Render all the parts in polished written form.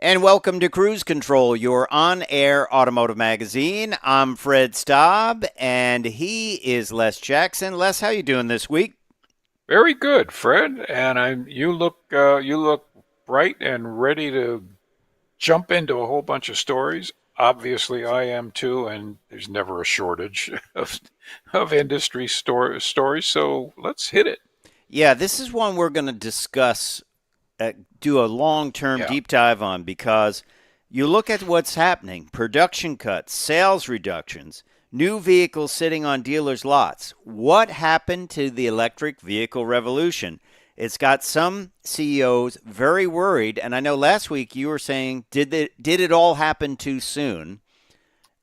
And welcome to Cruise Control, your on-air automotive magazine. I'm Fred Staub, and he is Les Jackson. Les, how you doing this week? Very good, Fred. And you look bright and ready to jump into a whole bunch of stories. Obviously, I am too, and there's never a shortage of industry stories. So let's hit it. Yeah, this is one we're going to discuss, do a long-term Yeah. deep dive on because you look at what's happening: production cuts, sales reductions, new vehicles sitting on dealers' lots. What happened to the electric vehicle revolution? It's got some CEOs very worried, and I know last week you were saying, did it all happen too soon?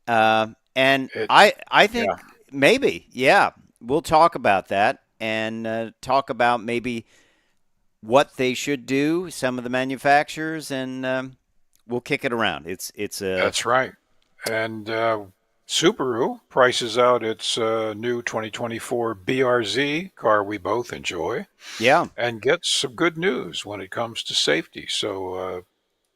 And It. I Yeah. think maybe, yeah, we'll talk about that and talk about maybe what they should do, some of the manufacturers, and we'll kick it around. It's a That's right. And Subaru prices out its new 2024 BRZ car we both enjoy, yeah. and gets some good news when it comes to safety. So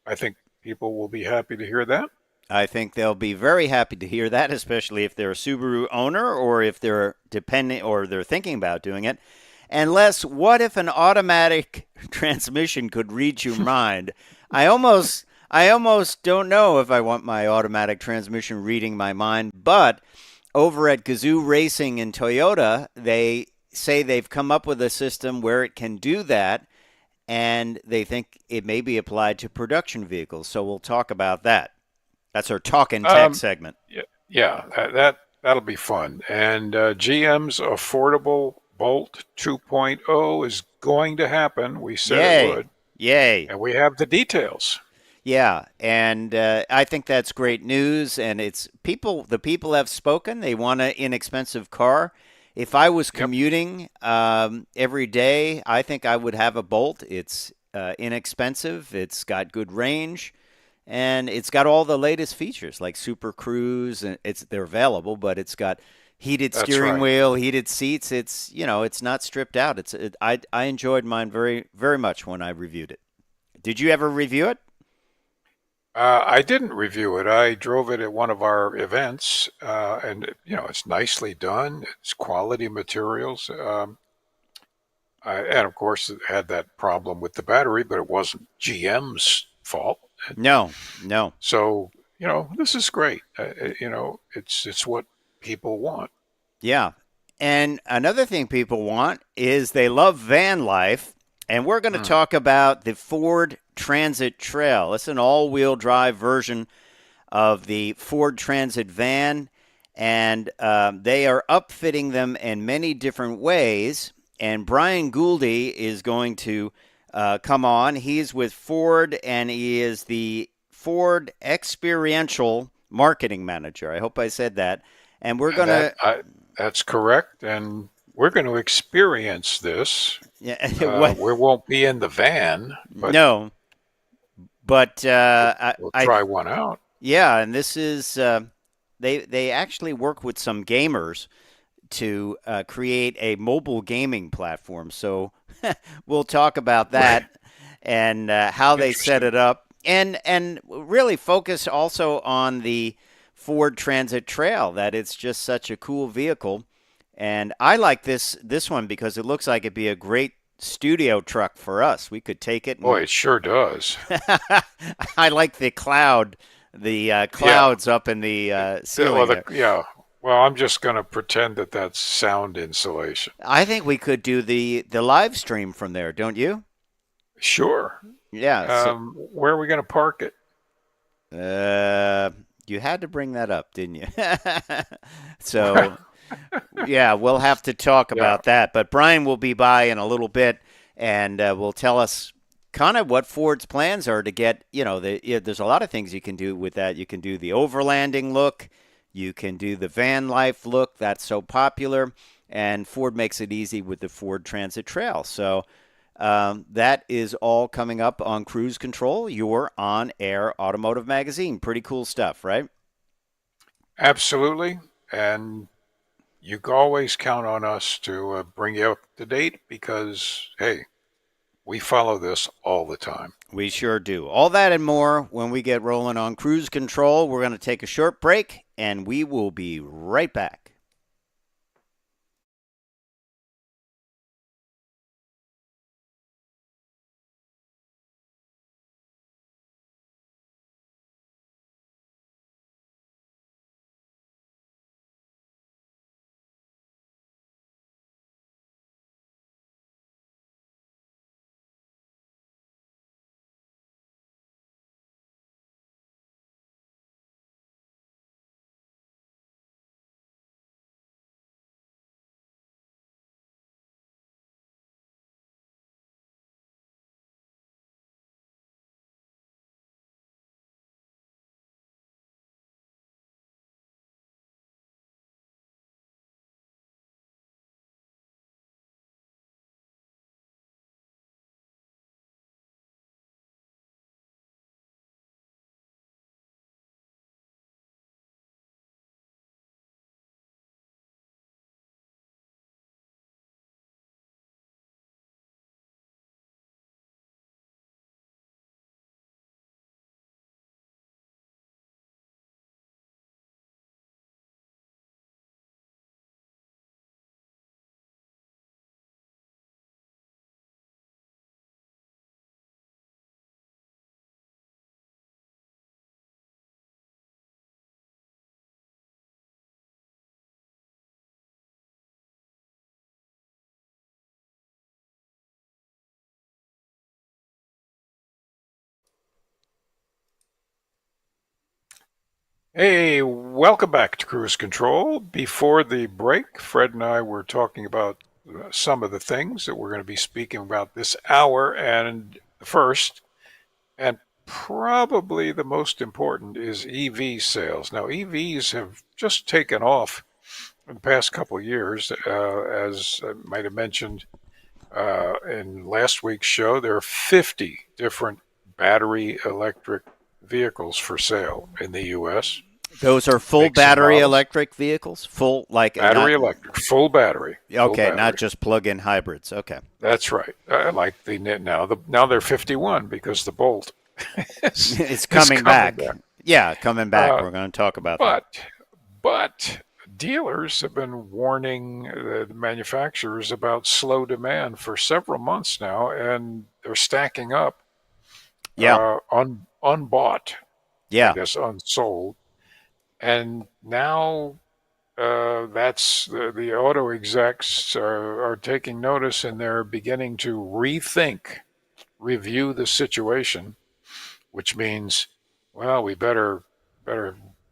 I think people will be happy to hear that. I think they'll be very happy to hear that, especially if they're a Subaru owner or if they're depending or they're thinking about doing it. And Les, what if an automatic transmission could read your mind? I almost don't know if I want my automatic transmission reading my mind, but over at Gazoo Racing and Toyota, they say they've come up with a system where it can do that, and they think it may be applied to production vehicles. So we'll talk about that. That's our talking tech Um, segment. yeah, yeah, that'll be fun. And GM's affordable Bolt 2.0 is going to happen. We said it Yay. would, Yay. and we have the details. Yeah, and I think that's great news. And the people have spoken. They want an inexpensive car. If I was Yep, commuting every day, I think I would have a Bolt. It's inexpensive. It's got good range, and it's got all the latest features like Super Cruise. And they're available, but it's got heated that's steering right. wheel, heated seats. It's not stripped out. I enjoyed mine very very much when I reviewed it. Did you ever review it? I didn't review it. I drove it at one of our events, and it's nicely done. It's quality materials. And of course, it had that problem with the battery, but it wasn't GM's fault. No, no. So, this is great. It's what people want. Yeah. And another thing people want is they love van life. And we're going to Hmm. talk about the Ford Transit Trail. It's an all wheel drive version of the Ford Transit van. And they are upfitting them in many different ways. And Brian Gouldy is going to come on. He's with Ford and he is the Ford Experiential Marketing Manager. I hope I said that. And we're going That to I, that's correct, and we're going to experience this. Yeah, what? We won't be in the van, but No, but we'll try one out. yeah, and this is they actually work with some gamers to create a mobile gaming platform. So we'll talk about Right. that and how they set Interesting. it up, and really focus also on the Ford Transit Trail. That it's just such a cool vehicle, and I like this one because it looks like it'd be a great studio truck for us. We could take it Boy, and it sure does. I like the Yeah. clouds up in the Well, ceiling there. yeah. Well, I'm just going to pretend that that's sound insulation. I think we could do the live stream from there, don't you? Sure. Yeah. So, Where are we going to park it? uh, you had to bring that up, didn't you? So, yeah, we'll have to talk Yeah. about that. But Brian will be by in a little bit, and will tell us kind of what Ford's plans are to get. There's a lot of things you can do with that. You can do the overlanding look, you can do the van life look that's so popular, and Ford makes it easy with the Ford Transit Trail. So that is all coming up on Cruise Control, your on-air automotive magazine. Pretty cool stuff, right? Absolutely. And you can always count on us to bring you up to date because, hey, We follow this all the time. We sure do. All that and more when we get rolling on Cruise Control. We're going to take a short break, and we will be right back. Hey, welcome back to Cruise Control. Before the break, Fred and I were talking about some of the things that we're going to be speaking about this hour. And the first, and probably the most important, is EV sales. Now, EVs have just taken off in the past couple of years. As I might have mentioned in last week's show, there are 50 different battery electric vehicles for sale in the U.S. Those are full Makes and battery models. electric vehicles? Full, like, not, Battery electric, full battery, full okay, not battery. just plug-in hybrids. Okay. That's right. Like now they're 51 because the Bolt is, It's is coming coming back. back. Yeah, coming back. Uh, We're going to talk about that. but dealers have been warning the manufacturers about slow demand for several months now, and they're stacking up Yeah. unbought, I Yeah. guess unsold, and now that's the auto execs are taking notice and they're beginning to review the situation, which means, well, we better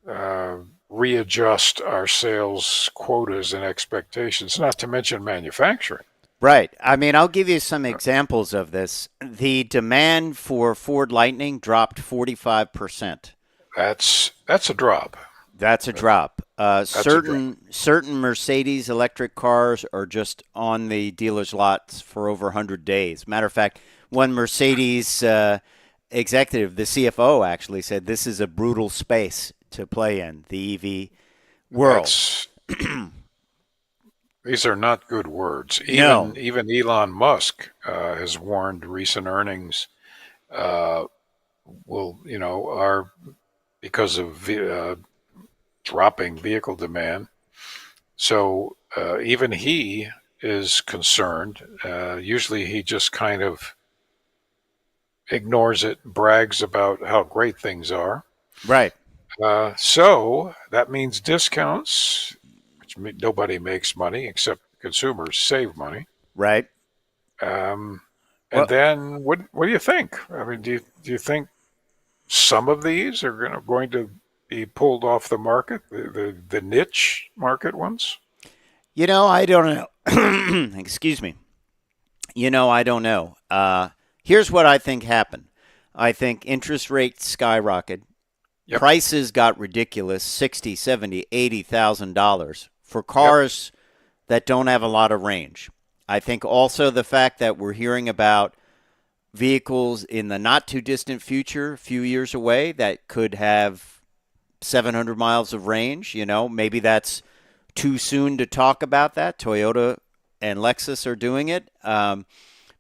uh, readjust our sales quotas and expectations. Not to mention manufacturing. Right. I mean, I'll give you some examples of this. The demand for Ford Lightning dropped 45%. That's a drop. That's a drop. That's a drop. Certain Mercedes electric cars are just on the dealer's lots for over 100 days. Matter of fact, one Mercedes executive, the CFO, actually said this is a brutal space to play in, the EV world. That's These are not good words. No. Even Elon Musk has warned recent earnings uh, will are because of dropping vehicle demand. So even he is concerned. Usually he just kind of ignores it, brags about how great things are. Right. So that means discounts, which nobody makes money except consumers save money. Right. Um, and Well, then what do you think? I mean, do you think some of these are going to be pulled off the market, the niche market ones? I don't know. Excuse me. I don't know. Here's what I think happened. I think interest rates skyrocketed. Yep, Prices got ridiculous, 60, 70, $80,000 for yep. cars that don't have a lot of range. I think also the fact that we're hearing about vehicles in the not too distant future, a few years away, that could have 700 miles of range. Maybe that's too soon to talk about that. Toyota and Lexus are doing it.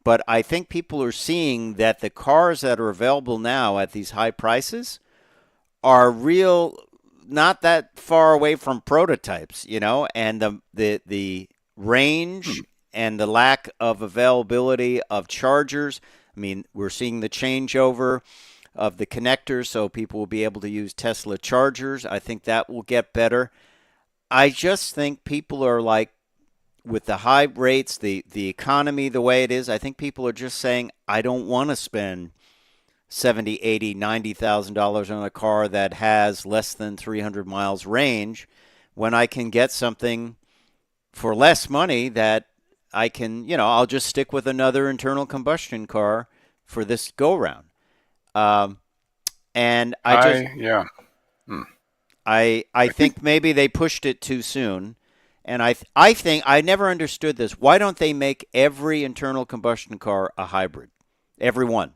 But I think people are seeing that the cars that are available now at these high prices are real, not that far away from prototypes, and the range Hmm. and the lack of availability of chargers. I mean, we're seeing the changeover of the connectors, so people will be able to use Tesla chargers. I think that will get better. I just think people are like, with the high rates, the economy the way it is, I think people are just saying, I don't want to spend 70, 80, $90,000 on a car that has less than 300 miles range when I can get something for less money that I can, I'll just stick with another internal combustion car for this go round. Um, and I just, Yeah. Hmm. I I think think maybe they pushed it too soon. And I think I never understood this. Why don't they make every internal combustion car a hybrid? Every one.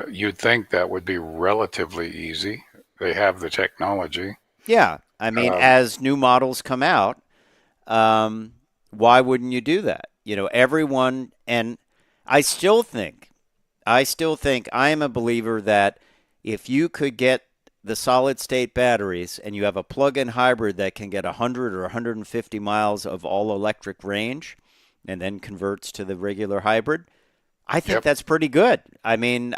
you'd think that would be relatively easy. They have the technology. Yeah. I mean, Um, as new models come out, why wouldn't you do that? Everyone, and I still think, I am a believer that if you could get the solid state batteries and you have a plug-in hybrid that can get 100 or 150 miles of all electric range and then converts to the regular hybrid, I think yep, that's pretty good. I mean,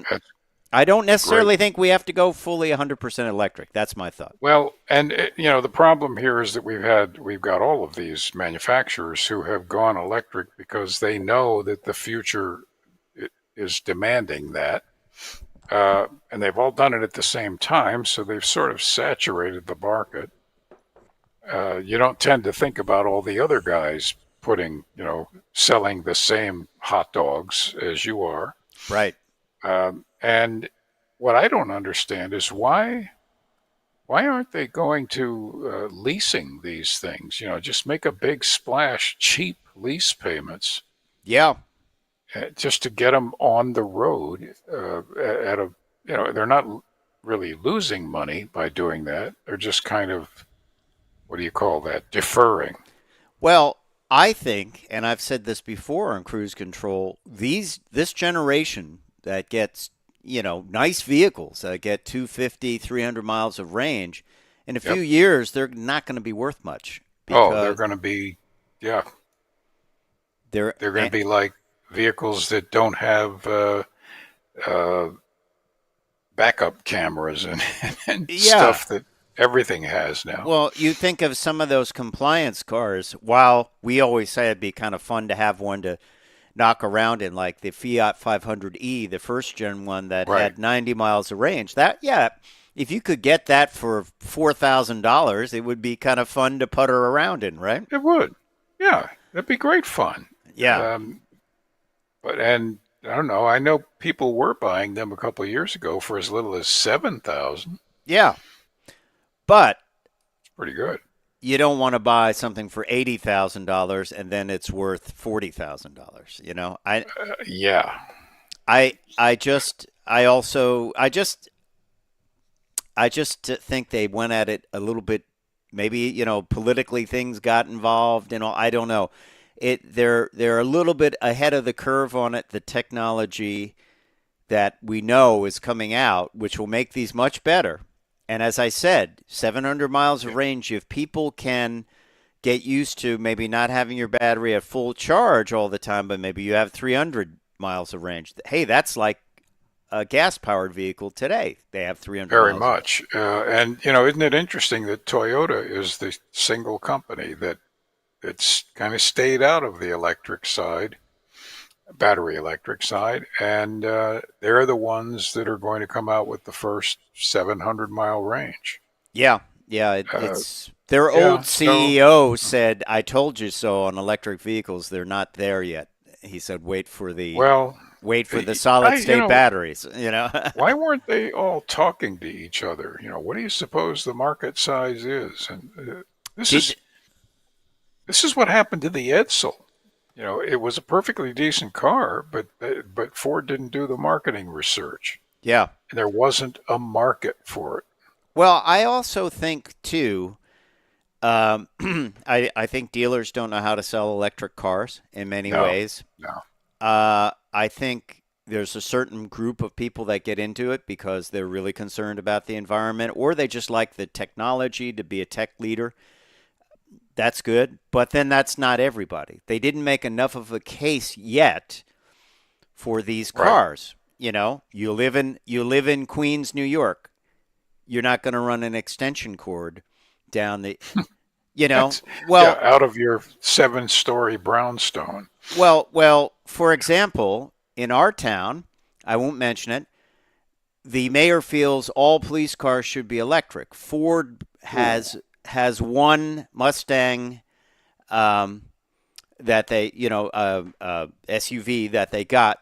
that's I don't great. necessarily think we have to go fully 100% electric. That's my thought. Well, and the problem here is that we've got all of these manufacturers who have gone electric because they know that the future is demanding that. And they've all done it at the same time, so they've sort of saturated the market. You don't tend to think about all the other guys selling the same hot dogs as you are. Right. And what I don't understand is why aren't they going to leasing these things? Just make a big splash, cheap lease payments, Yeah. just to get them on the road at a, they're not really losing money by doing that. They're just kind of, what do you call that? Deferring. Well, I think, and I've said this before on cruise control, this generation that gets, nice vehicles that get 250, 300 miles of range, in a few Yep. years they're not going to be worth much Oh, they're because going to be, yeah, they're they're going to be like vehicles that don't have uh, backup cameras and, and yeah. stuff that everything has now. Well, you think of some of those compliance cars. While we always say it'd be kind of fun to have one to knock around in, like the Fiat 500e, the first gen one that Right. had 90 miles of range. That, yeah, if you could get that for $4,000, it would be kind of fun to putter around in, right? It would. Yeah, that'd be great fun. Yeah, Um, and I don't know. I know people were buying them a couple of years ago for as little as 7,000. yeah, but It's pretty good. you don't want to buy something for $80,000 and then it's worth $40,000. Yeah. I just, I also, I just think they went at it a little bit. Maybe politically things got involved. I don't know. They're a little bit ahead of the curve on it. The technology that we know is coming out, which will make these much better. And as I said, 700 miles of Yeah. range. If people can get used to maybe not having your battery at full charge all the time, but maybe you have 300 miles of range. Hey, that's like a gas powered vehicle today. They have 300 Very miles. much. And, isn't it interesting that Toyota is the single company that it's kind of stayed out of the electric side, battery electric side, and they're the ones that are going to come out with the first 700-mile range. Yeah, yeah. Uh, It's their yeah, old so, CEO said, "I told you so." On electric vehicles, they're not there yet. He said, well, wait for the solid state batteries." why weren't they all talking to each other? What do you suppose the market size is? And this is Did this is what happened to the Edsel. It was a perfectly decent car, but Ford didn't do the marketing research. yeah. There wasn't a market for it. Well, I also think too. Um, I think dealers don't know how to sell electric cars in many No, ways. no. I think there's a certain group of people that get into it because they're really concerned about the environment, or they just like the technology to be a tech leader. That's good, but then that's not everybody. They didn't make enough of a case yet for these Right. cars. You live in Queens, New York. You're not going to run an extension cord down the you know That's yeah, well out of your 7-story brownstone. for example, in our town, I won't mention it, the mayor feels all police cars should be electric. Ford Ooh, has one Mustang, um, that they, SUV that they got.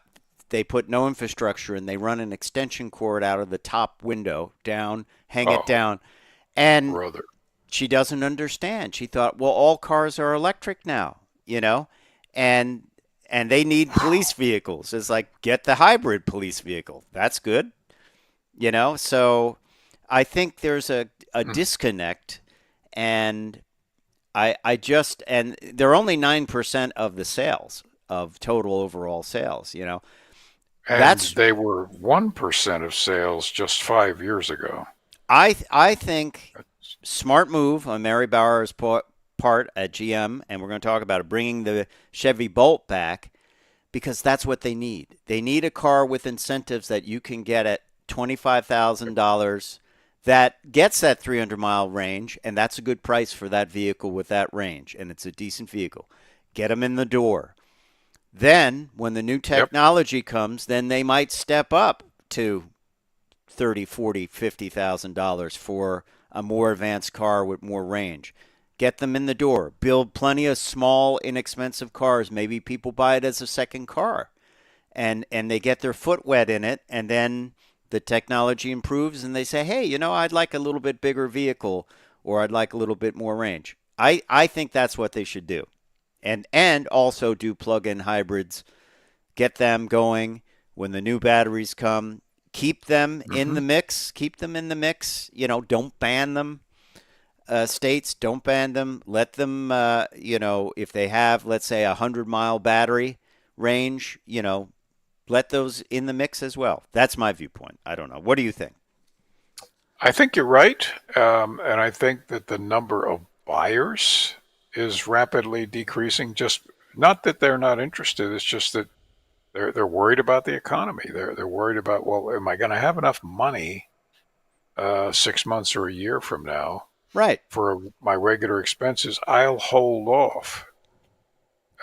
They put no infrastructure and they run an extension cord out of the top window down, hang it oh, down, and brother. she doesn't understand. She thought, well, all cars are electric now, and and they need police vehicles. It's like, get the hybrid police vehicle. That's good. So I think there's a Hmm. disconnect, and and they're only 9% of the sales of total overall sales. And That's they were 1% of sales just 5 years ago. I think smart move on Mary Bauer's part at GM, and we're going to talk about it, bringing the Chevy Bolt back, because that's what they need. They need a car with incentives that you can get at $25,000 that gets that 300-mile range, and that's a good price for that vehicle with that range, and it's a decent vehicle. Get them in the door. Then, when the new Yep. technology comes, then they might step up to 30, 40, $50,000 for a more advanced car with more range. Get them in the door. Build plenty of small, inexpensive cars. Maybe people buy it as a second car, and they get their foot wet in it, and then the technology improves, and they say, hey, I'd like a little bit bigger vehicle, or I'd like a little bit more range. I think that's what they should do, and also do plug-in hybrids. Get them going when the new batteries come. Keep them in Hmm. the mix. Keep them in the mix. Don't ban them. States, don't ban them. Let them, if they have, let's say, 100-mile battery range, let those in the mix as well. That's my viewpoint. I don't know. What do you think? I think you're right. And I think that the number of buyers is rapidly decreasing. Just not that they're not interested, it's just that they're worried about the economy. They're worried about, well, am I going to have enough money 6 months or a year from now Right, for my regular expenses? I'll hold off.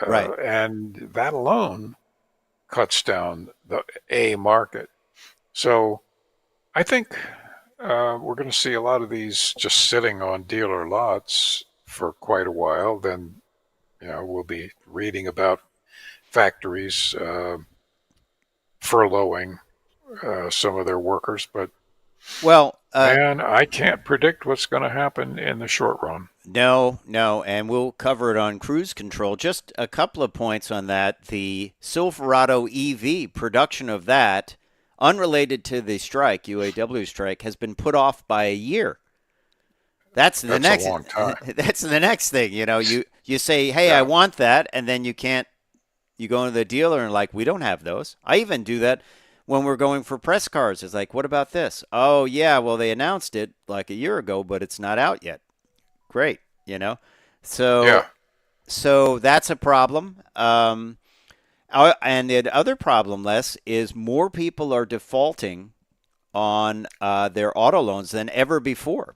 right. And that alone cuts down the A market. So I think we're going to see a lot of these just sitting on dealer lots for quite a while. Then, we'll be reading about factories furloughing some of their workers. But Well, man, I can't predict what's going to happen in the short run. no, no, and we'll cover it on cruise control. Just a couple of points on that. The Silverado EV production of that, unrelated to the strike, UAW strike, has been put off by a year. That's the That's a next. long time. That's the next thing. You say, "Hey, I Yeah. want that," and then you can't. You go to the dealer and like, we don't have those. I even do that when we're going for press cars. It's like, what about this? Oh yeah, well they announced it like a year ago, but it's not out yet. Great, you know. So Yeah. so that's a problem. And the other problem, Les, is more people are defaulting on their auto loans than ever before.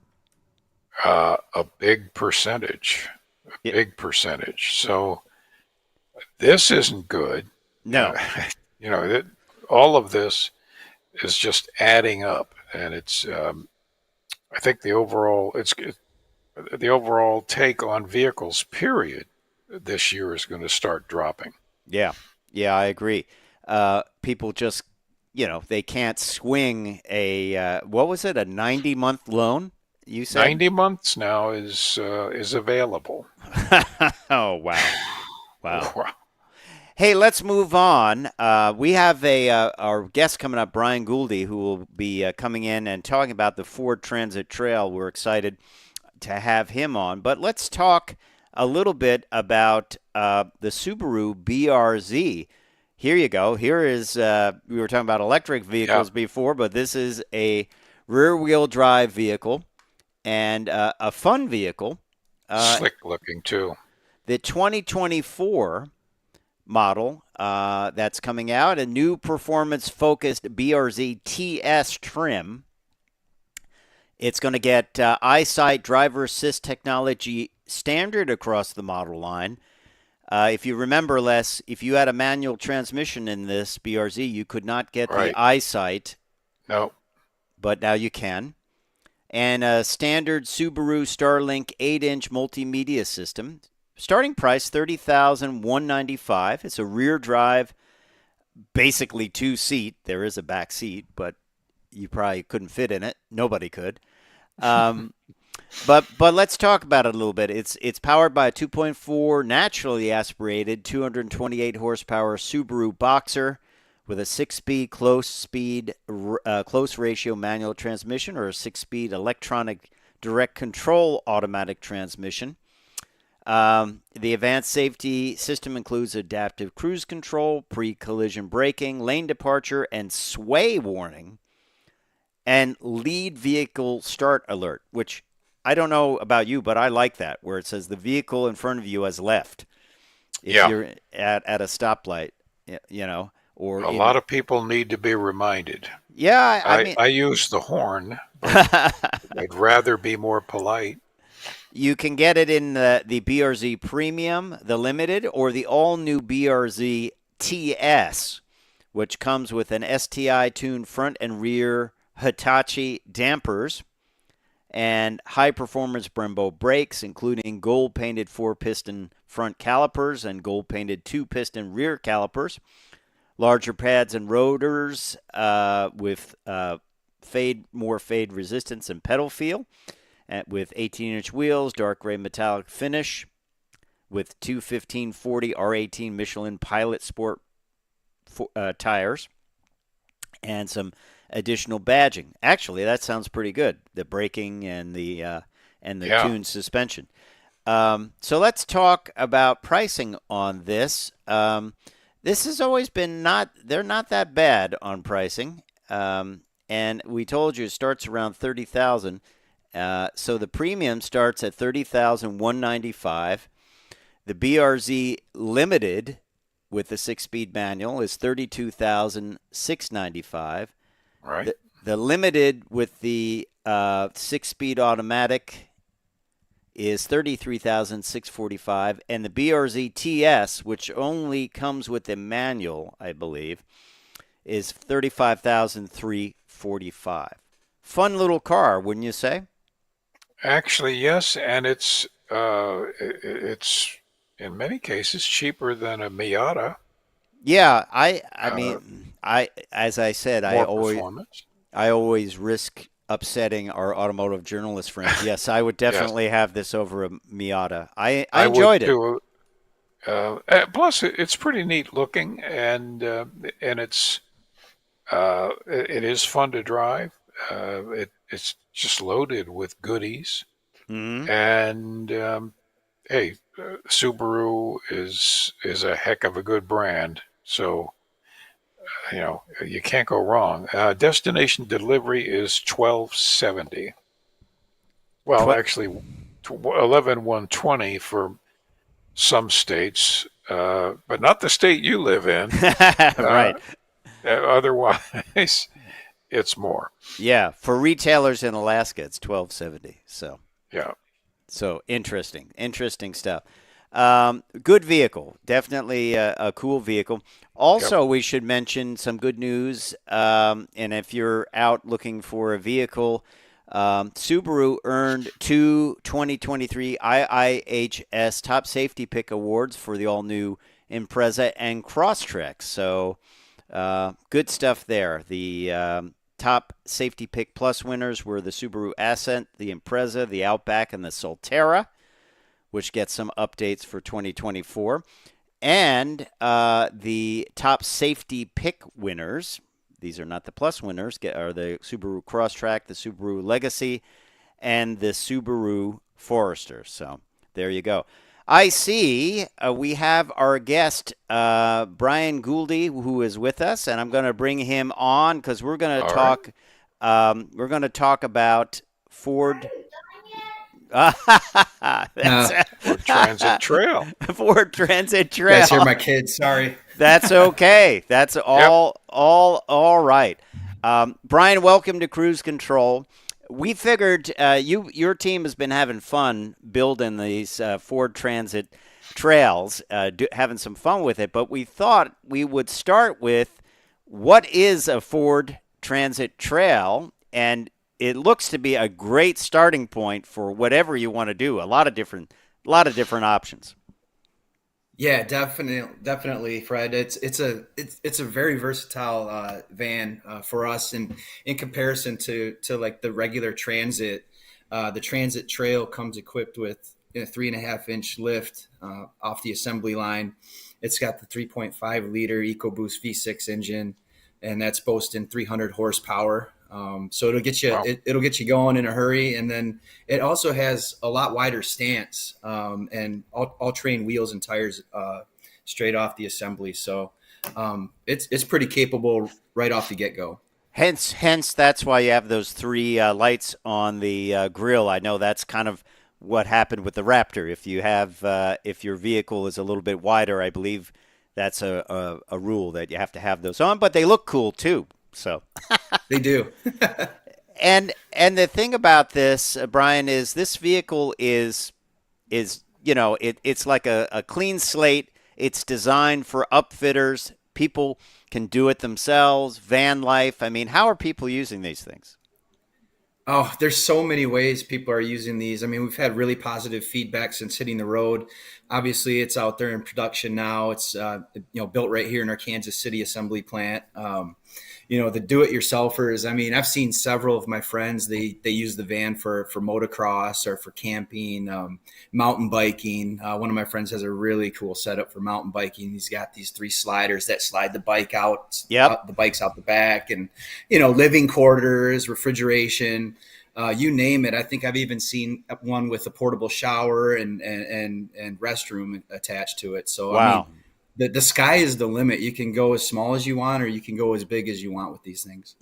A big percentage. A It, big percentage. So this isn't good. no, Uh, it, all of this is just adding up, and it's. I think the overall take on vehicles. Period. This year is going to start dropping. yeah, yeah, I agree. People just, they can't swing what was it, a 90-month loan? You said? 90 months now is available. Oh, wow, wow. Wow. Hey, let's move on. We have our guest coming up, Brian Gouldy, who will be coming in and talking about the Ford Transit Trail. We're excited. to have him on. But let's talk a little bit about the Subaru BRZ. Here you go. Here is, we were talking about electric Yeah, vehicles before, but this is a rear wheel drive vehicle and a fun vehicle. Uh, slick looking too. the 2024 model that's coming out, a new performance focused BRZ TS trim. It's going to get eyesight driver assist technology standard across the model line. If you remember, Les, if you had a manual transmission in this BRZ, you could not get the Right. eyesight, No. but now you can. And a standard Subaru Starlink 8-inch multimedia system. Starting price $30,195. It's a rear drive, basically two-seat. There is a back seat, but you probably couldn't fit in it. Nobody could. Um, but let's talk about it a little bit. It's powered by a 2.4 naturally aspirated 228 horsepower Subaru Boxer with a 6-speed close ratio manual transmission or a 6-speed electronic direct control automatic transmission. The advanced safety system includes adaptive cruise control, pre-collision braking, lane departure, and sway warning, and lead vehicle start alert, which I don't know about you, but I like that, where it says the vehicle in front of you has left if Yeah. you're at a stoplight, or A in. lot of people need to be reminded. Yeah, I I, mean, I use the horn, but I'd rather be more polite. you can get it in the BRZ Premium, the Limited, or the all-new BRZ TS, which comes with an STI-tuned front and rear Hitachi dampers and high-performance Brembo brakes, including gold-painted 4-piston front calipers and gold-painted 2-piston rear calipers, larger pads and rotors with more fade resistance and pedal feel, with 18-inch wheels, dark gray metallic finish, with two 1540 R18 Michelin Pilot Sport tires, and some additional badging. Actually, that sounds pretty good. The braking and the Yeah. tuned suspension. So let's talk about pricing on this. This has always been they're not that bad on pricing. And we told you it starts around 30,000. So the premium starts at 30,195. The BRZ Limited with the 6-speed manual is 32,695. Right. The Limited with the 6-speed automatic is 33,645, and the BRZ TS, which only comes with the manual, I believe, is 35,345. Fun little car, wouldn't you say? Actually, yes, and it's in many cases cheaper than a Miata. Yeah, I Uh, mean, I as I said, More performance. I always risk upsetting our automotive journalist friends. Yes, I would Yes, definitely have this over a Miata. I I would enjoyed it. too. Plus, it's pretty neat looking, and it is fun to drive. It's just loaded with goodies. Hmm. And hey, Subaru is a heck of a good brand. So you can't go wrong. Destination delivery is 1270. Well, Tw- actually, 11,120 for some states, but not the state you live in. Uh, right. Otherwise, it's more. Yeah, for retailers in Alaska, it's 1270. Yeah. So interesting stuff. Good vehicle, definitely a cool vehicle. Yep. Also, we should mention some good news. And if you're out looking for a vehicle, Subaru earned two 2023 IIHS Top Safety Pick Awards for the all-new Impreza and Crosstrek. So good stuff there. The top Safety Pick Plus winners were the Subaru Ascent, the Impreza, the Outback, and the Solterra, which gets some updates for 2024. And the top Safety Pick winners, these are not the Plus winners, are the Subaru Crosstrek, the Subaru Legacy, and the Subaru Forester. So there you go. I see we have our guest, Brian Gouldy, who is with us, and I'm going to bring him on because we're going to All right. talk. We're going to talk about Ford. That's Uh, Or Transit Trail. Ford Transit you guys hear Trail. my kids? Sorry. That's okay. That's Yep. all right. Brian, welcome to Cruise Control. We figured your team has been having fun building these Ford Transit trails, having some fun with it. But we thought we would start with what is a Ford Transit Trail, and it looks to be a great starting point for whatever you want to do. A lot of different options. Yeah, definitely, Fred. It's a very versatile van for us, and in comparison to like the regular Transit, the Transit Trail comes equipped with a 3.5 inch lift off the assembly line. It's got the 3.5 liter EcoBoost V6 engine, and that's boasting 300 horsepower. So Wow. it'll get you going in a hurry, and then it also has a lot wider stance and all terrain wheels and tires straight off the assembly. So it's pretty capable right off the get go. Hence, that's why you have those three lights on the grill. I know that's kind of what happened with the Raptor. If your vehicle is a little bit wider, I believe that's a rule that you have to have those on. But they look cool too. So, They do. and the thing about this, Brian, is this vehicle is it's like a clean slate. It's designed for upfitters. People can do it themselves. Van life. I mean, how are people using these things? Oh, there's so many ways people are using these. I mean, we've had really positive feedback since hitting the road. Obviously, it's out there in production now. It's built right here in our Kansas City assembly plant. The do-it-yourselfers. I mean, I've seen several of my friends. They use the van for motocross or for camping, mountain biking. One of my friends has a really cool setup for mountain biking. He's got these three sliders that slide the bike out, Yep. the bikes out the back, and living quarters, refrigeration. You name it. I think I've even seen one with a portable shower and restroom attached to it. So I mean, Wow. the sky is the limit. You can go as small as you want, or you can go as big as you want with these things.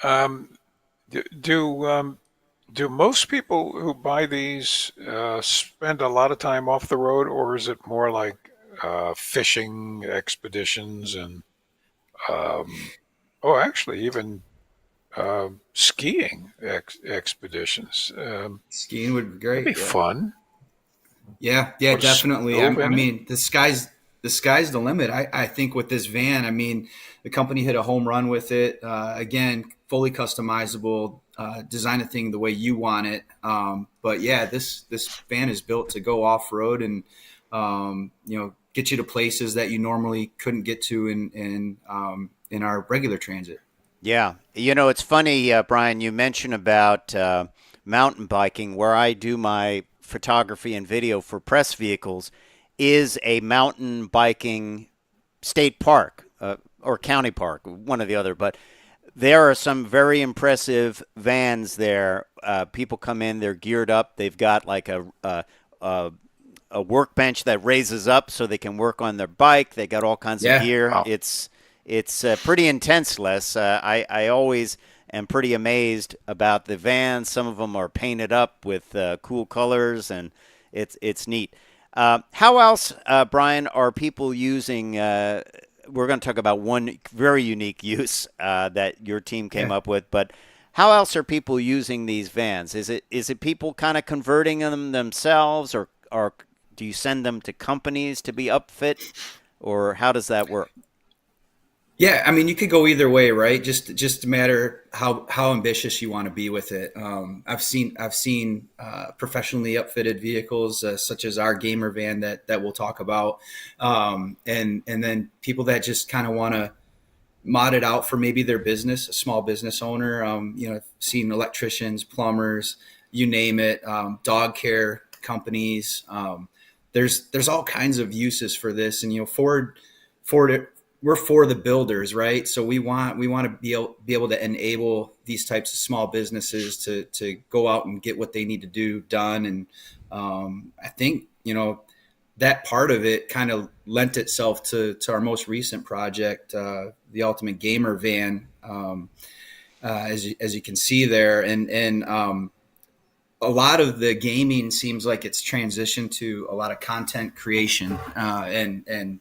Um, do most people who buy these spend a lot of time off the road, or is it more like fishing expeditions and actually even skiing expeditions? Skiing would be That'd be great. Yeah. fun. Yeah, Put a definitely. stove I in it. mean, the sky's the limit. I think with this van, I mean, the company hit a home run with it. Again, fully customizable, design a thing the way you want it. But yeah, this van is built to go off road and get you to places that you normally couldn't get to in our regular transit. Yeah. It's funny, Brian, you mentioned about mountain biking. Where I do my photography and video for press vehicles is a mountain biking state park or county park, one or the other. But there are some very impressive vans there. People come in, they're geared up. They've got like a a workbench that raises up so they can work on their bike. They got all kinds of Yeah. gear. Wow. It's pretty intense, Les. I always am pretty amazed about the vans. Some of them are painted up with cool colors, and it's neat. How else, Brian, are people using? We're going to talk about one very unique use that your team came Yeah. up with, but how else are people using these vans? Is it people kind of converting them themselves, or do you send them to companies to be upfit, or how does that work? Yeah, I mean, you could go either way, right? Just a matter how ambitious you want to be with it. I've seen professionally upfitted vehicles such as our gamer van that we'll talk about, and then people that just kind of want to mod it out for maybe their business, a small business owner. I've seen electricians, plumbers, you name it, dog care companies. There's all kinds of uses for this, and Ford we're for the builders, right? So we want to be able to enable these types of small businesses to go out and get what they need to do done. And I think that part of it kind of lent itself to our most recent project, the Ultimate Gamer van, as you can see there, and a lot of the gaming seems like it's transitioned to a lot of content creation and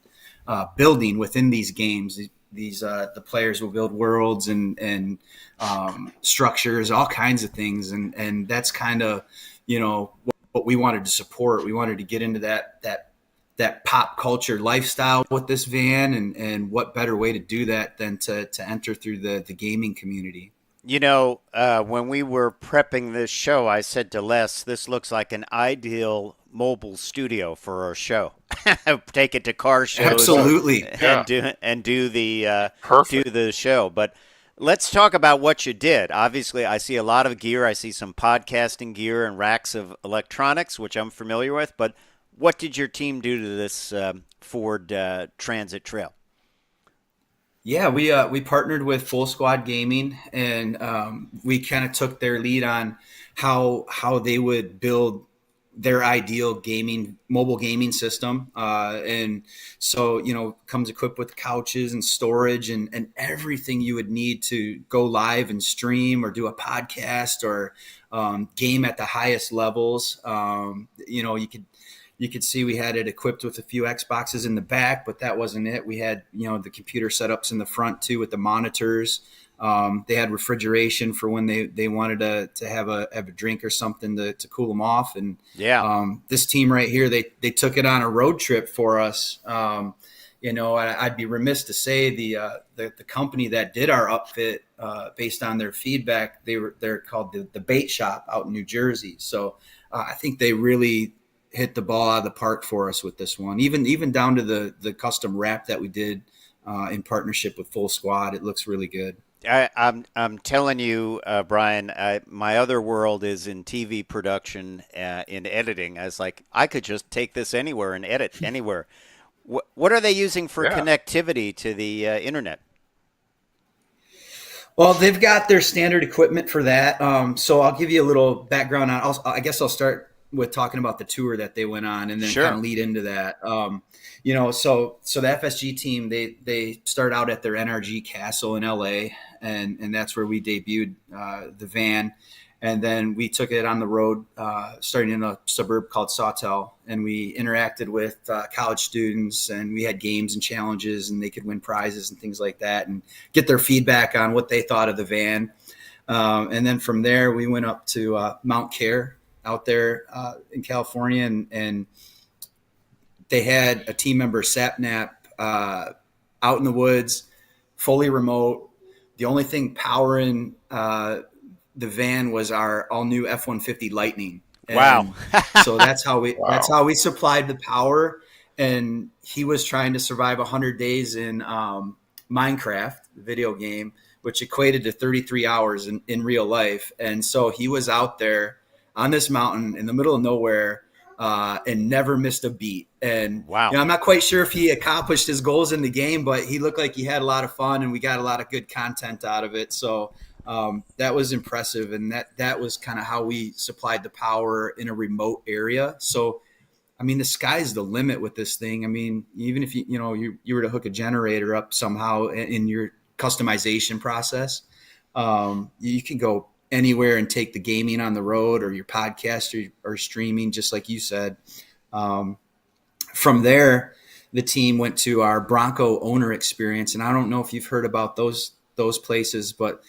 building within these games. These the players will build worlds and structures, all kinds of things, and that's kind of what we wanted to support. We wanted to get into that pop culture lifestyle with this van, and what better way to do that than to enter through the gaming community. When we were prepping this show, I said to Les, this looks like an ideal mobile studio for our show. Take it to car shows Absolutely. Yeah. Do Perfect. the show. But let's talk about what you did. Obviously, I see a lot of gear. I see some podcasting gear and racks of electronics, which I'm familiar with. But what did your team do to this Ford Transit Trail? Yeah, we partnered with Full Squad Gaming, and we kind of took their lead on how they would build their ideal mobile gaming system, and so comes equipped with couches and storage and everything you would need to go live and stream or do a podcast or game at the highest levels. You could see we had it equipped with a few Xboxes in the back, but that wasn't it. We had, the computer setups in the front too with the monitors. They had refrigeration for when they wanted to have a drink or something to cool them off. And Yeah. this team right here, they took it on a road trip for us. I'd be remiss to say the company that did our upfit, based on their feedback, they're called the Bait Shop out in New Jersey. So I think they really hit the ball out of the park for us with this one, even down to the custom wrap that we did in partnership with Full Squad. It looks really good. I'm telling you, Brian, my other world is in TV production, in editing. I was like, I could just take this anywhere and edit anywhere. What are they using for Yeah. connectivity to the internet? Well, they've got their standard equipment for that. So I'll give you a little background on. I guess I'll start with talking about the tour that they went on, and then kind Sure. of lead into that. So the FSG team, they start out at their NRG Castle in LA, and that's where we debuted the van. And then we took it on the road, starting in a suburb called Sawtell, and we interacted with college students, and we had games and challenges, and they could win prizes and things like that, and get their feedback on what they thought of the van. And then from there, we went up to Mount Care out there in California, and they had a team member, Sapnap, out in the woods, fully remote. The only thing powering the van was our all new F-150 Lightning. Wow. And so that's how Wow. we supplied the power. And he was trying to survive 100 days in Minecraft, the video game, which equated to 33 hours in real life. And so he was out there on this mountain in the middle of nowhere, and never missed a beat. And Wow. I'm not quite sure if he accomplished his goals in the game, but he looked like he had a lot of fun, and we got a lot of good content out of it. So that was impressive, and that was kind of how we supplied the power in a remote area. So I mean, the sky's the limit with this thing. I mean, even if you were to hook a generator up somehow in your customization process, you can go anywhere and take the gaming on the road, or your podcast, or streaming, just like you said. From there, the team went to our Bronco owner experience, and I don't know if you've heard about those places, but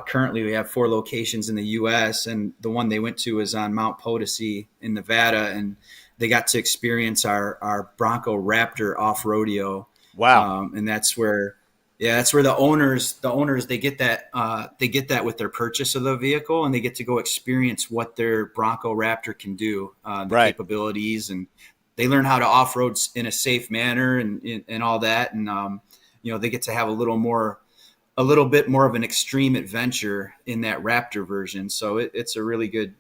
currently we have 4 locations in the U.S., and the one they went to is on Mount Potosi in Nevada, and they got to experience our Bronco Raptor off rodeo, Wow. and that's where the owners they get that with their purchase of the vehicle, and they get to go experience what their Bronco Raptor can do, the Right. capabilities, and they learn how to off road in a safe manner and all that, and they get to have a little bit more of an extreme adventure in that Raptor version. So it's a really good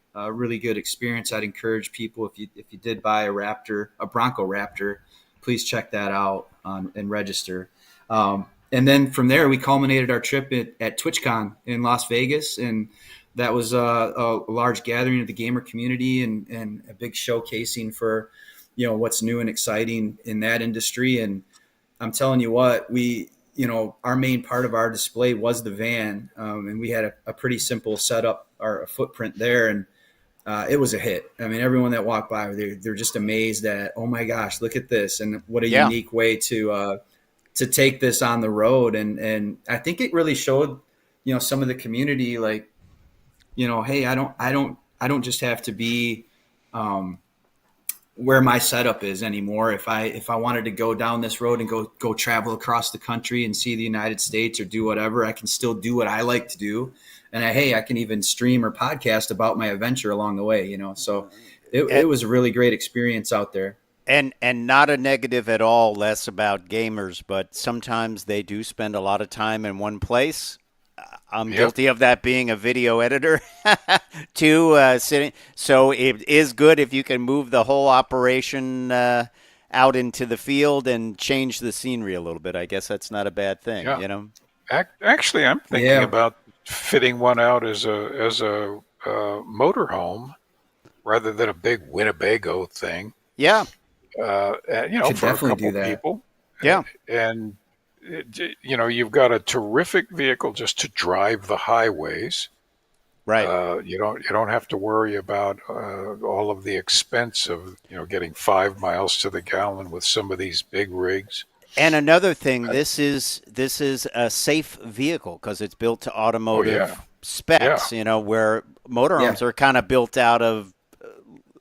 experience. I'd encourage people, if you did buy a Bronco Raptor, please check that out and register. And then from there, we culminated our trip at TwitchCon in Las Vegas, and that was a large gathering of the gamer community and a big showcasing for, what's new and exciting in that industry. And I'm telling you what, our main part of our display was the van, and we had a pretty simple setup or a footprint there, and it was a hit. I mean, everyone that walked by, they're just amazed at, oh my gosh, look at this, and what a Yeah. unique way to take this on the road. And I think it really showed, some of the community, like, hey, I don't just have to be where my setup is anymore. If I wanted to go down this road and go travel across the country and see the United States or do whatever, I can still do what I like to do. And I can even stream or podcast about my adventure along the way, So it was a really great experience out there. And not a negative at all, less about gamers, but sometimes they do spend a lot of time in one place. I'm Yep. guilty of that being a video editor too, sitting. So it is good if you can move the whole operation out into the field and change the scenery a little bit. I guess that's not a bad thing, Yeah. you know? Actually, I'm thinking Yeah, about fitting one out as a motorhome rather than a big Winnebago thing. Yeah, could For a definitely do couple that. people, yeah, and you've got a terrific vehicle just to drive the highways. right. You don't have to worry about all of the expense of getting 5 miles to the gallon with some of these big rigs. And another thing, Uh, this is a safe vehicle because it's built to oh yeah, automotive yeah, specs. Where motorhomes Yeah. are kind of built out of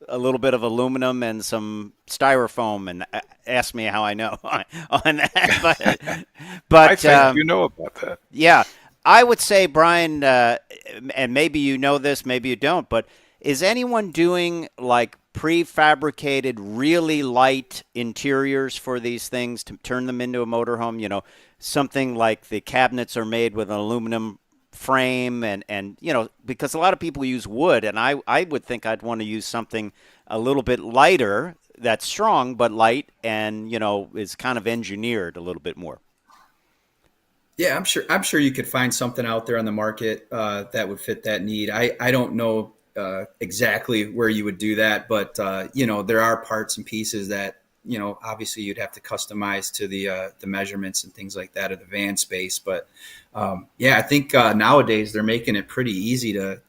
a little bit of aluminum and some styrofoam. And ask me how I know on that, but I but think you know about that. yeah, I would say, Brian, and maybe you know this, maybe you don't, but is anyone doing like prefabricated, really light interiors for these things to turn them into a motorhome? Something like the cabinets are made with an aluminum frame and because a lot of people use wood, and I would think I'd want to use something a little bit lighter that's strong but light and is kind of engineered a little bit more. Yeah, I'm sure you could find something out there on the market that would fit that need. I don't know exactly where you would do that, but there are parts and pieces that obviously you'd have to customize to the measurements and things like that of the van space. But yeah, I think nowadays they're making it pretty easy to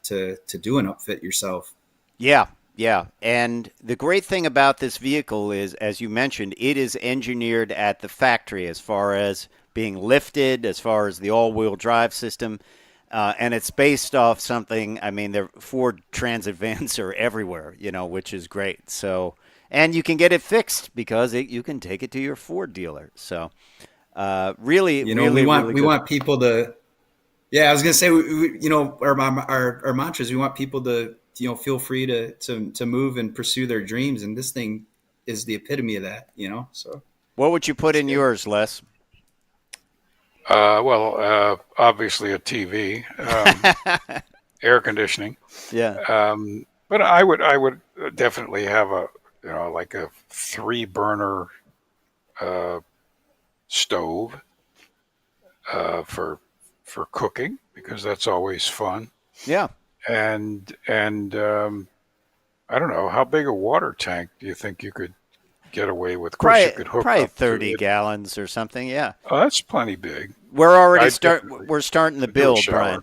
do an upfit yourself. Yeah, yeah. And the great thing about this vehicle is, as you mentioned, it is engineered at the factory as far as being lifted, as far as the all-wheel drive system. And it's based off something, I mean, the Ford Transit vans are everywhere, which is great. So, and you can get it fixed because you can take it to your Ford dealer. So, really, We really, want really we good. want people to. Yeah, I was gonna say, our mantras. We want people to, feel free to move and pursue their dreams, and this thing is the epitome of that. So What would you put it's in good. yours, Les? Obviously a TV, air conditioning. Yeah. But I would definitely have like a 3 burner uh, stove for cooking because that's always fun. Yeah. And I don't know how big a water tank do you think you could get away with? Of course, you Probably, could hook probably up to 30 it. gallons or something. Yeah. Oh, that's plenty big. We're already I'd start. definitely We're starting the do a build, shower. Brian.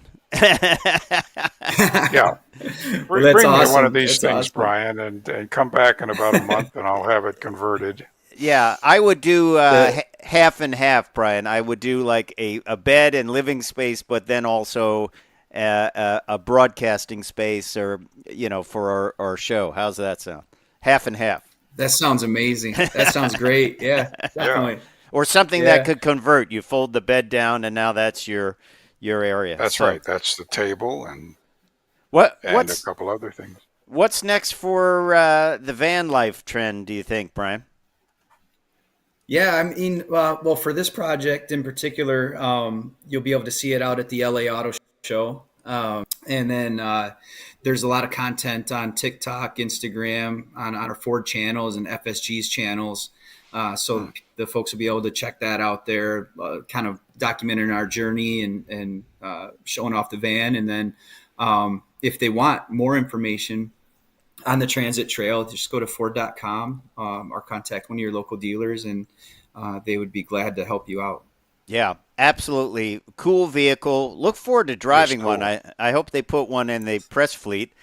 Yeah, Well, bring, that's bring me one of awesome. these That's things, awesome. Brian, and come back in about a month, and I'll have it converted. Yeah, I would do The half and half, Brian. I would do like a bed and living space, but then also a broadcasting space, or for our show. How's that sound? Half and half, That sounds amazing. That sounds great. Yeah, Yeah, definitely. or something that Yeah. could convert. You fold the bed down, and now that's your area. that's So right. That's the table what and a what's couple other things. what's next for the van life trend? Do you think, Brian? Yeah, I mean, well, for this project in particular, you'll be able to see it out at the LA Auto Show. And then there's a lot of content on TikTok, Instagram, on our Ford channels and FSG's channels. So the folks will be able to check that out there, kind of documenting our journey and showing off the van. And then if they want more information on the transit trail, just go to Ford.com or contact one of your local dealers, and they would be glad to help you out. Yeah, absolutely. Cool vehicle. Look forward to It is driving one. cool. I hope they put one in the press fleet.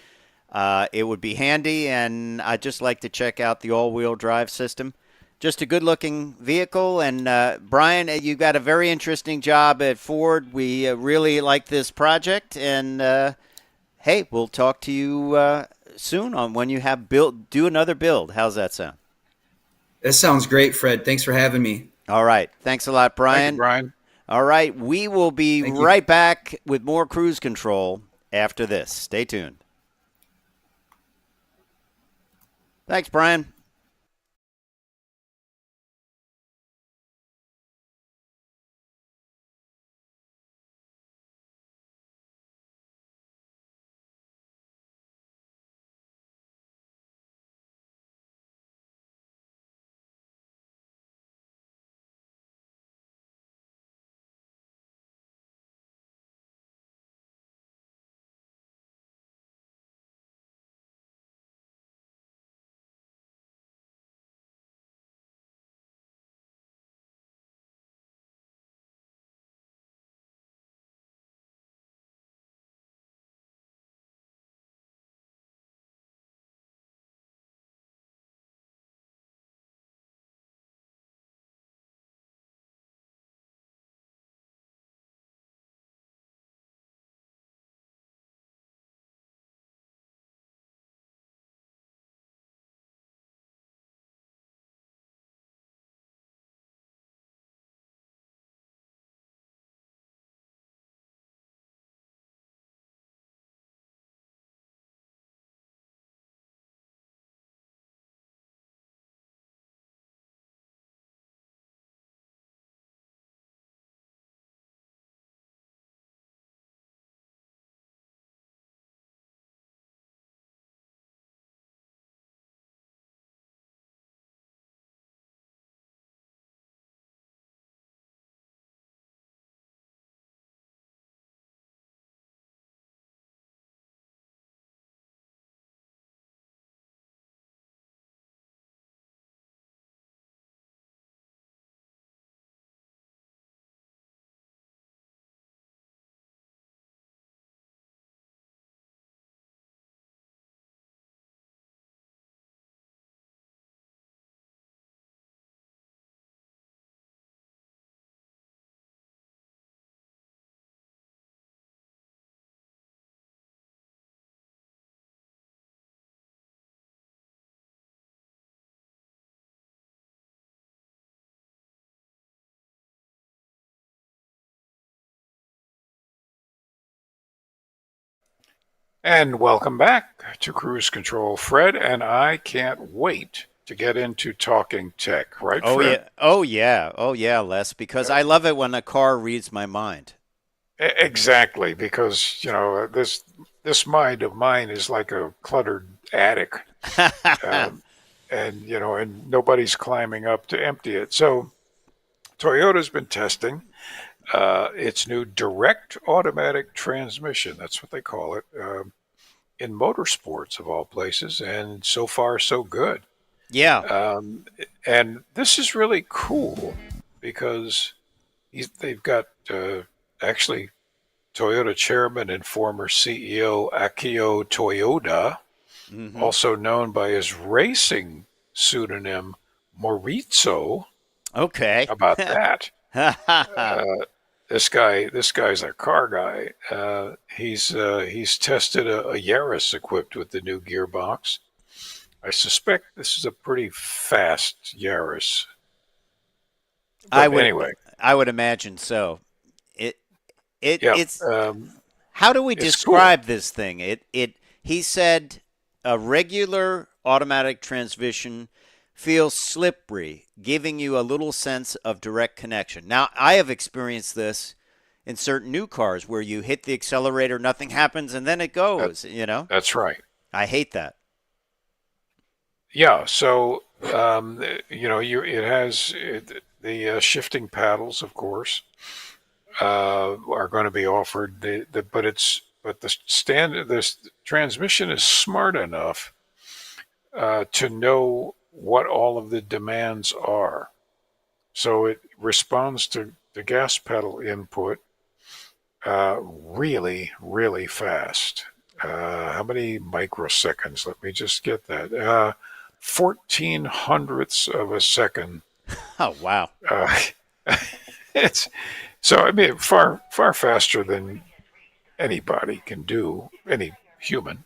It would be handy, and I'd just like to check out the all-wheel drive system. Just a good-looking vehicle. And Brian, you got a very interesting job at Ford. We really like this project, and hey, we'll talk to you soon on when you have do another build. How's that sound? That sounds great, Fred. Thanks for having me. All right. Thanks a lot, Thank you, Brian. Brian. All right. We will be Thank you. right back with more cruise control after this. Stay tuned. Thanks, Brian. And welcome back to Cruise Control. Fred and I can't wait to get into talking tech, right, Oh Fred? yeah. Oh yeah. Oh yeah, Les, because I love it when a car reads my mind. Exactly, because this mind of mine is like a cluttered attic, um, and nobody's climbing up to empty it. So Toyota's been testing its new direct automatic transmission. That's what they call it. In motorsports of all places, and so far so good. Yeah. Um, and this is really cool because they've got actually Toyota chairman and former CEO Akio Toyoda, Hmm. also known by his racing pseudonym Morizo. Okay. How about that? Uh, this guy's a car guy. He's tested a Yaris equipped with the new gearbox. I suspect this is a pretty fast Yaris. I But would anyway, I would imagine so. It yeah, it's how do we it's cool. describe this thing? He said a regular automatic transmission feels slippery, giving you a little sense of direct connection. Now, I have experienced this in certain new cars where you hit the accelerator, nothing happens, and then it That goes. that's right. I hate that. Yeah, so it has the shifting paddles, of course, are going to be offered. But the transmission is smart enough to know what all of the demands are. So it responds to the gas pedal input really, really fast. How many microseconds? Let me just get that. 14 hundredths of a second. Oh, wow. Uh, it's so I mean far faster than anybody can do, any human.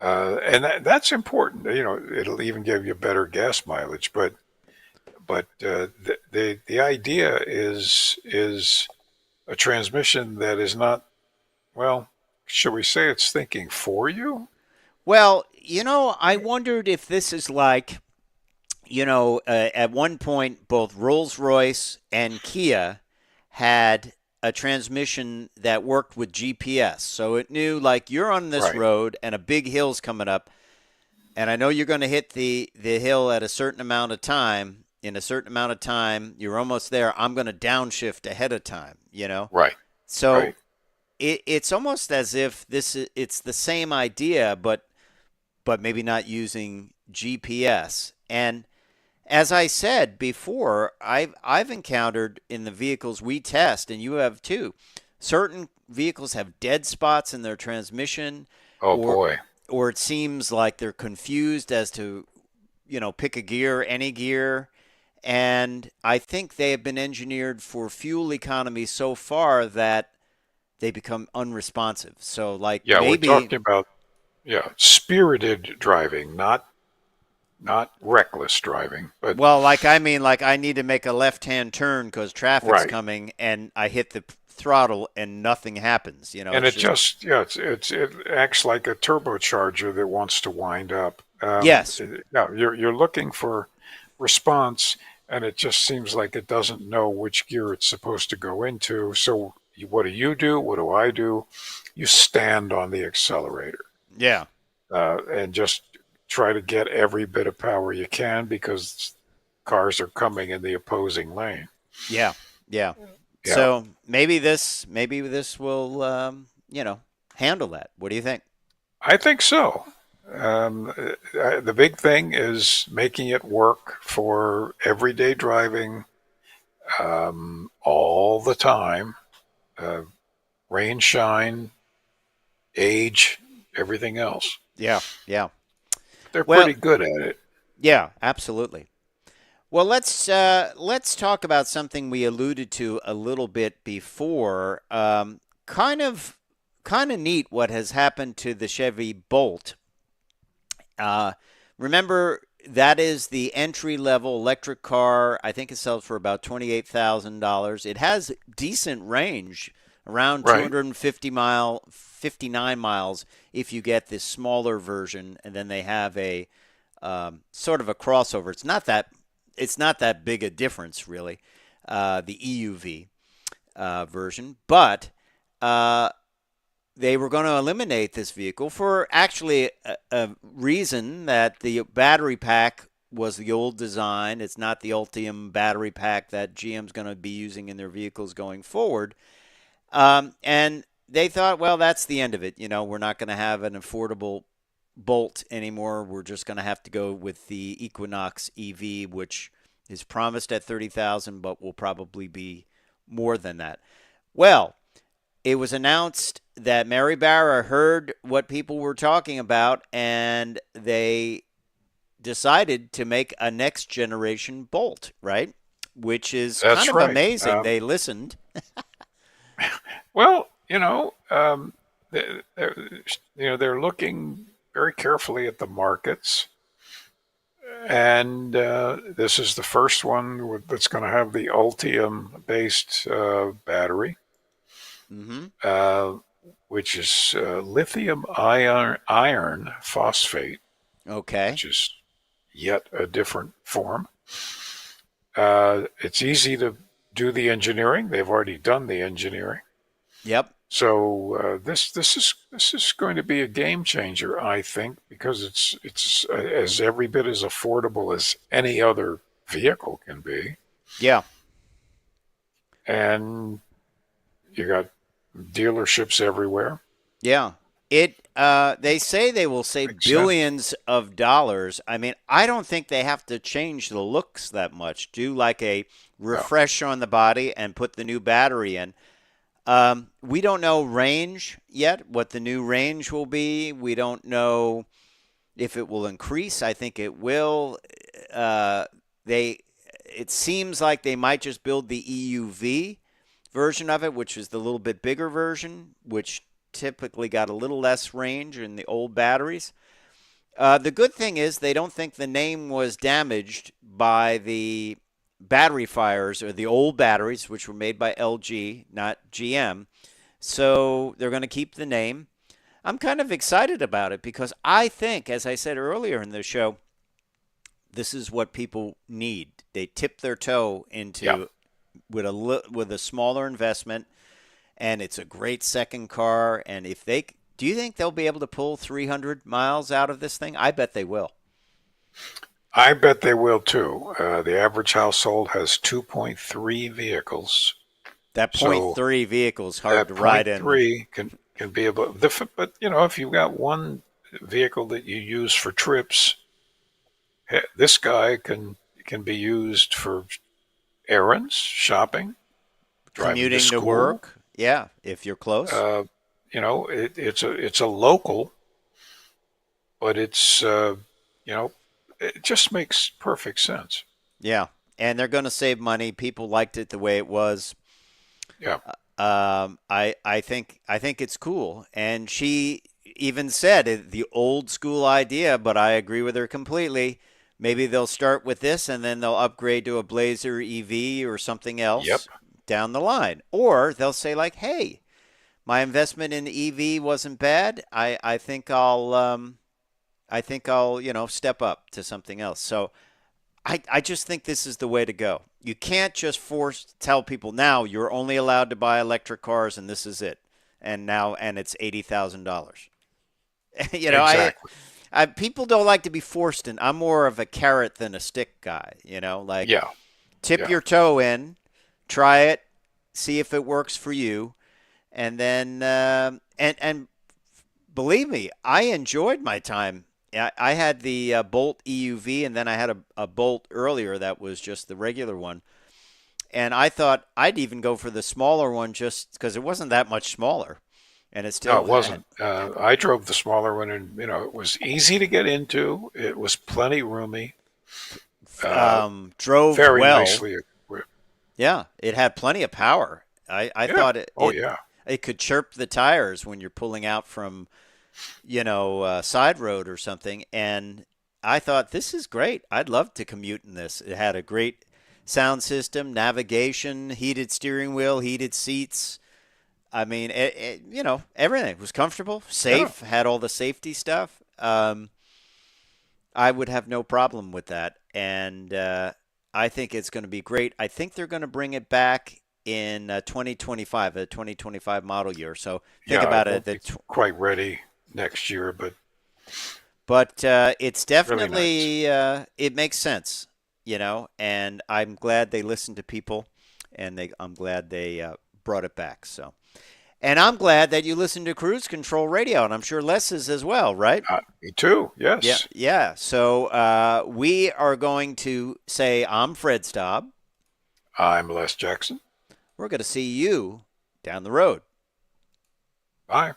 And that's important. It'll even give you better gas mileage. But the idea is a transmission that is not, well, should we say it's thinking for you? Well, I wondered if this is like, at one point, both Rolls Royce and Kia had a transmission that worked with GPS. So it knew, like, you're on this Right. road and a big hill's coming up, and I know you're going to hit the hill at a certain amount of time. In a certain amount of time, you're almost there. I'm going to downshift ahead of time. Right. So Right. it's almost as if it's the same idea, but maybe not using GPS. And as I said before, I've encountered in the vehicles we test, and you have too, certain vehicles have dead spots in their transmission, Oh or boy. or it seems like they're confused as to, pick a gear, any gear. And I think they have been engineered for fuel economy so far that they become unresponsive. So, like, Yeah, we're maybe, talking about, yeah, spirited driving, not reckless driving, but well, like, I mean, like, I need to make a left hand turn because traffic's right. coming and I hit the throttle and nothing happens. And It's it just, just, yeah, it acts like a turbocharger that wants to wind up. yes. No, you're looking for response, and it just seems like it doesn't know which gear it's supposed to go into. So what do you do? What do I do? You stand on the accelerator Yeah. and just try to get every bit of power you can because cars are coming in the opposing lane. Yeah. Yeah. Yeah, So maybe this will, handle that. What do you think? I think so. The big thing is making it work for everyday driving all the time, uh, rain, shine, age, everything else. Yeah. Yeah. They're Well, pretty good at it. yeah, absolutely. Well, let's talk about something we alluded to a little bit before. Kind of neat what has happened to the Chevy Bolt. Uh, Remember, that is the entry level electric car. I think it sells for about $28,000. It has decent range, around Right. 59 miles if you get this smaller version, and then they have a sort of a crossover. It's not that big a difference really, the EUV version, but uh, they were going to eliminate this vehicle for actually a reason that the battery pack was the old design. It's not the Ultium battery pack that GM's going to be using in their vehicles going forward. And they thought, well, that's the end of it. We're not going to have an affordable Bolt anymore. We're just going to have to go with the Equinox EV, which is promised at 30,000, but will probably be more than that. Well, it was announced that Mary Barra heard what people were talking about, and they decided to make a next generation Bolt, right? Which is kind That's of right. amazing. They listened. Well, they're looking very carefully at the markets, and this is the first one that's going to have the Ultium-based battery, Mm-hmm. uh, which is lithium iron phosphate, Okay. which is yet a different form. It's easy to do the engineering. They've already done the engineering. Yep. So this is going to be a game changer, I think, because it's as every bit as affordable as any other vehicle can be, Yeah. and you got dealerships everywhere. Yeah. They say they will save Makes sense. billions of dollars. I mean, I don't think they have to change the looks that much. Do like a No. refresh on the body and put the new battery in. We don't know range yet, what the new range will be. We don't know if it will increase. I think it will. Uh, they. It seems like they might just build the EUV version of it, which is the little bit bigger version, which typically got a little less range in the old batteries. The good thing is they don't think the name was damaged by the battery fires or the old batteries, which were made by LG, not GM. So they're going to keep the name. I'm kind of excited about it because I think, as I said earlier in the show, this is what people need. They tip their toe Yeah. into with a smaller investment, and it's a great second car. And if they do, you think they'll be able to pull 300 miles out of this thing? I bet they will. I bet they will too. The average household has 2.3 vehicles, That point so three vehicle is hard to that ride point in. three can be about but if you've got one vehicle that you use for trips, this guy can be used for errands, shopping, driving to Commuting to school. work, yeah, if you're close. Uh, it's a local, but you know it just makes perfect sense. Yeah, and they're going to save money. People liked it the way it was. Yeah. I think it's cool, and she even said the old school idea, but I agree with her completely. Maybe they'll start with this, and then they'll upgrade to a Blazer EV or something Yep. else down the line, or they'll say like, "Hey, my investment in EV wasn't bad. I think I'll step up to something else." So I just think this is the way to go. You can't just tell people now you're only allowed to buy electric cars and this is it. And it's $80,000. you know, I, Exactly. I people don't like to be forced in. I'm more of a carrot than a stick guy. Like Yeah. tip Yeah. your toe in, try it, see if it works for you, and then and believe me, I enjoyed my time. I had the Bolt EUV, and then I had a Bolt earlier that was just the regular one. And I thought I'd even go for the smaller one just because it wasn't that much smaller, and it No, still it had wasn't. I drove the smaller one, and it was easy to get into. It was plenty roomy, uh, drove very well. nicely equipped. Yeah, it had plenty of power. I Yeah. thought it, Oh, it yeah. it could chirp the tires when you're pulling out from side road or something. And I thought, this is great. I'd love to commute in this. It had a great sound system, navigation, heated steering wheel, heated seats. I mean, everything. It was comfortable, Yeah. safe, had all the safety stuff. I would have no problem with that. And I think it's going to be great. I think they're going to bring it back in 2025, a 2025 model year. So think Yeah. It about it. won't be quite ready next year, but But it's really nice. definitely it makes sense, and I'm glad they listened to people, and I'm glad they brought it back. So, and I'm glad that you listened to Cruise Control Radio, and I'm sure Les is as well, right? Me too. Yeah, Yes. yeah. So we are going to say I'm Fred Staub. I'm Les Jackson. We're going to see you down the road. Bye.